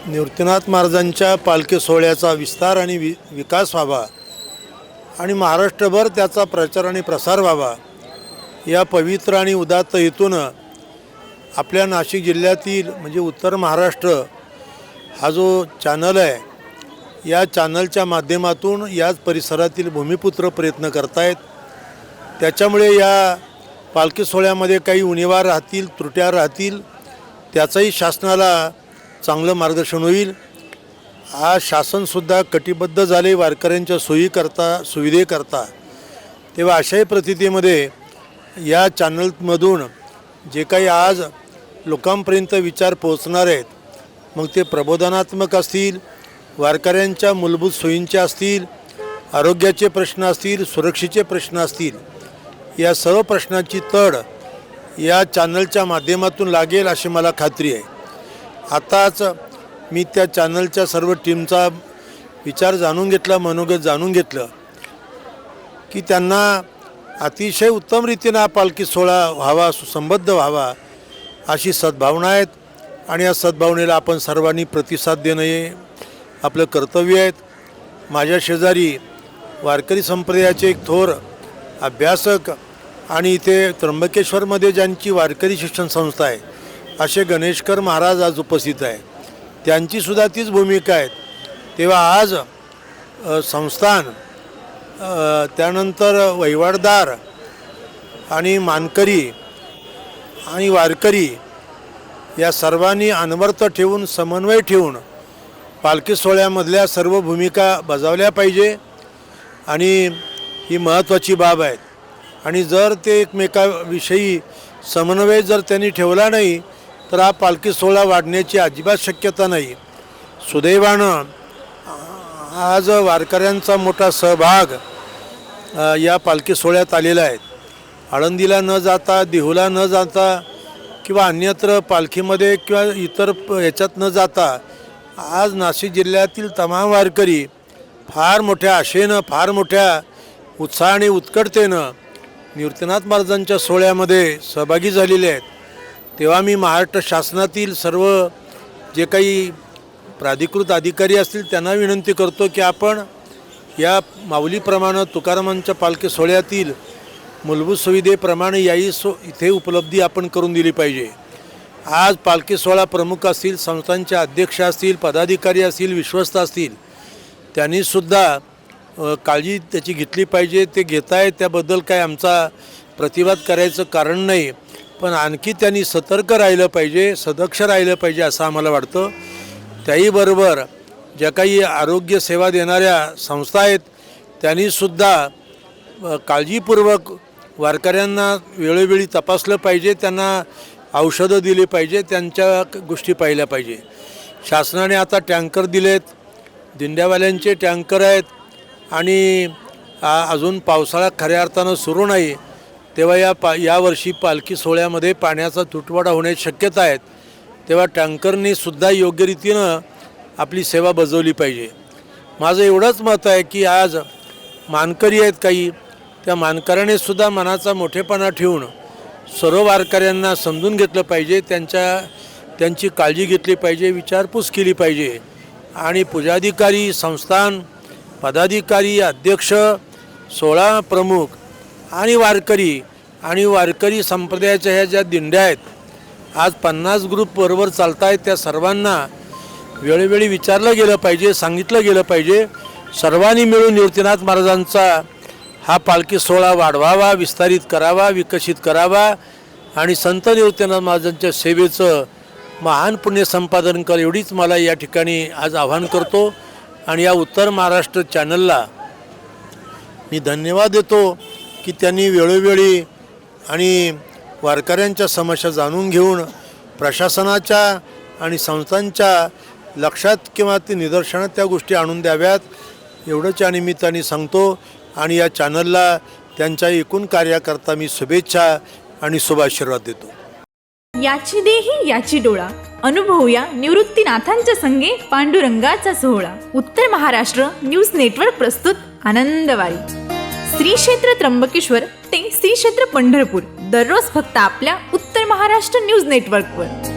निवृत्तीनाथ महाराजांच्या पालखी सोहळ्याचा विस्तार आणि विकास व्हावा आणि महाराष्ट्रभर त्याचा प्रचार आणि प्रसार व्हावा या पवित्र आणि उदात्त हेतून आपल्या नाशिक जिल्ह्यातील म्हणजे उत्तर महाराष्ट्र हा जो चॅनल आहे या चॅनलच्या माध्यमातून याच परिसरातील भूमिपुत्र प्रयत्न करतायत। त्याच्यामुळे या पालखी सोहळ्यामध्ये काही उणिवा राहतील, त्रुट्या राहतील, त्याचंही शासनाला चांगलं मार्गदर्शन होईल। आज शासनसुद्धा कटिबद्ध झाले वारकऱ्यांच्या सुविधेकरता। तेव्हा अशाही परिस्थितीमध्ये या चॅनलमधून जे काही आज लोकांपर्यंत विचार पोहोचणार आहेत, मग ते प्रबोधनात्मक असतील, वारकऱ्यांच्या मूलभूत सोयींचे असतील, आरोग्याचे प्रश्न असतील, सुरक्षेचे प्रश्न असतील, या सर्व प्रश्नांची तड या चॅनलच्या माध्यमातून लागेल अशी मला खात्री आहे। आताच मी त्या चॅनलच्या सर्व टीमचा विचार जाणून घेतला, मनोगत जाणून घेतलं की त्यांना अतिशय उत्तम रीतीने हा पालखी सोहळा व्हावा, सुसंबद्ध व्हावा अशी सद्भावना आहेत आणि या सद्भावनेला आपण सर्वांनी प्रतिसाद देणं हे आपलं कर्तव्य आहे। माझ्या शेजारी वारकरी संप्रदायाचे एक थोर अभ्यासक आणि इथे त्र्यंबकेश्वरमध्ये ज्यांची वारकरी शिक्षण संस्था आहे असे गणेशकर महाराज आज उपस्थित आहे, त्यांचीसुद्धा तीच भूमिका आहे। तेव्हा आज संस्थान, त्यानंतर वहिवाटदार आणि मानकरी आणि वारकरी या सर्वांनी अनवर्त ठेवून, समन्वय ठेवून पालखी सोहळ्यामधल्या सर्व भूमिका बजावल्या पाहिजे आणि ही महत्त्वाची बाब आहे। आणि जर ते एकमेकाविषयी समन्वय जर त्यांनी ठेवला नाही तर हा पालखी सोहळा वाढण्याची अजिबात शक्यता नाही। सुदैवानं आज वारकऱ्यांचा मोठा सहभाग या पालखी सोहळ्यात आलेला आहे। आळंदीला न जाता, देहूला न जाता किंवा अन्यत्र पालखीमध्ये किंवा इतर याच्यात न जाता आज नाशिक जिल्ह्यातील तमाम वारकरी फार मोठ्या आशेनं, फार मोठ्या उत्साहाने, उत्कटतेनं निवृत्तीनाथ महाराजांच्या सोहळ्यामध्ये सहभागी झालेले आहेत। तेव्हा मी महाराष्ट्र शासनातील सर्व जे काही प्राधिकृत अधिकारी असतील त्यांना विनंती करतो की आपण या माऊलीप्रमाणे तुकारामांच्या पालखी सोहळ्यातील मूलभूत सुविधेप्रमाणे याही इथे उपलब्धी आपण करून दिली पाहिजे। आज पालखी सोहळा प्रमुख असतील, संस्थांचे अध्यक्ष असतील, पदाधिकारी असतील, विश्वस्त असतील, त्यांनीसुद्धा काळजी त्याची घेतली पाहिजे। ते घेत आहेत त्याबद्दल काय आमचा प्रतिवाद करायचं कारण नाही, पण आणखी त्यांनी सतर्क राहिलं पाहिजे, सदक्ष राहिलं पाहिजे असं आम्हाला वाटतं। त्याहीबरोबर ज्या काही आरोग्य सेवा देणाऱ्या संस्था आहेत त्यांनीसुद्धा काळजीपूर्वक वारकऱ्यांना वेळोवेळी तपासलं पाहिजे, त्यांना औषधं दिली पाहिजे, त्यांच्या गोष्टी पाहिल्या पाहिजे। शासनाने आता टँकर दिलेत, दिंड्यावाल्यांचे टँकर आहेत आणि अजून पावसाळा खऱ्या अर्थानं सुरू नाही, तेव्हा यावर्षी पालखी सोहळ्यामध्ये पाण्याचा तुटवडा होण्याची शक्यता आहे। तेव्हा टँकरने सुद्धा योग्य रीतीनं आपली सेवा बजावली पाहिजे। माझं एवढंच मत आहे की आज मानकरी आहेत काही, त्या मानकऱ्याने सुद्धा मनाचा मोठेपणा ठेवून सर्व वारकऱ्यांना समजून घेतलं पाहिजे, त्यांची काळजी घेतली पाहिजे, विचारपूस केली पाहिजे आणि पूजाधिकारी, संस्थान पदाधिकारी, अध्यक्ष, सोहळा प्रमुख आणि वारकरी संप्रदायाच्या ह्या ज्या दिंड्या आहेत, आज 50 ग्रुप बरोबर चालत आहेत, त्या सर्वांना वेळोवेळी विचारलं गेलं पाहिजे, सांगितलं गेलं पाहिजे। सर्वांनी मिळून निवृत्तीनाथ महाराजांचा हा पालखी सोहळा वाढवावा, विस्तारित करावा, विकसित करावा आणि संत निवृत्तीनाथ महाराजांच्या सेवेचं महान पुण्य संपादन कर, एवढीच मला या ठिकाणी आज आवाहन करतो। आणि या उत्तर महाराष्ट्र चॅनलला मी धन्यवाद देतो की त्यांनी वेळोवेळी आणि वारकऱ्यांच्या समस्या जाणून घेऊन प्रशासनाच्या आणि संस्थांच्या लक्षात किंवा ते निदर्शनात त्या गोष्टी आणून द्याव्यात, एवढंच या निमित्ताने सांगतो। आणि या चॅनलला त्यांच्या एकूण कार्याकरता मी शुभेच्छा आणि शुभाशीर्वाद देतो। याची देही याची डोळा, अनुभवूया निवृत्तीनाथांच्या संगे पांडुरंगाचा सोहळा। उत्तर महाराष्ट्र न्यूज नेटवर्क प्रस्तुत आनंदवारी। श्री क्षेत्र त्र्यंबकेश्वर ते श्री क्षेत्र पंढरपूर, दररोज फक्त आपल्या उत्तर महाराष्ट्र न्यूज नेटवर्कवर।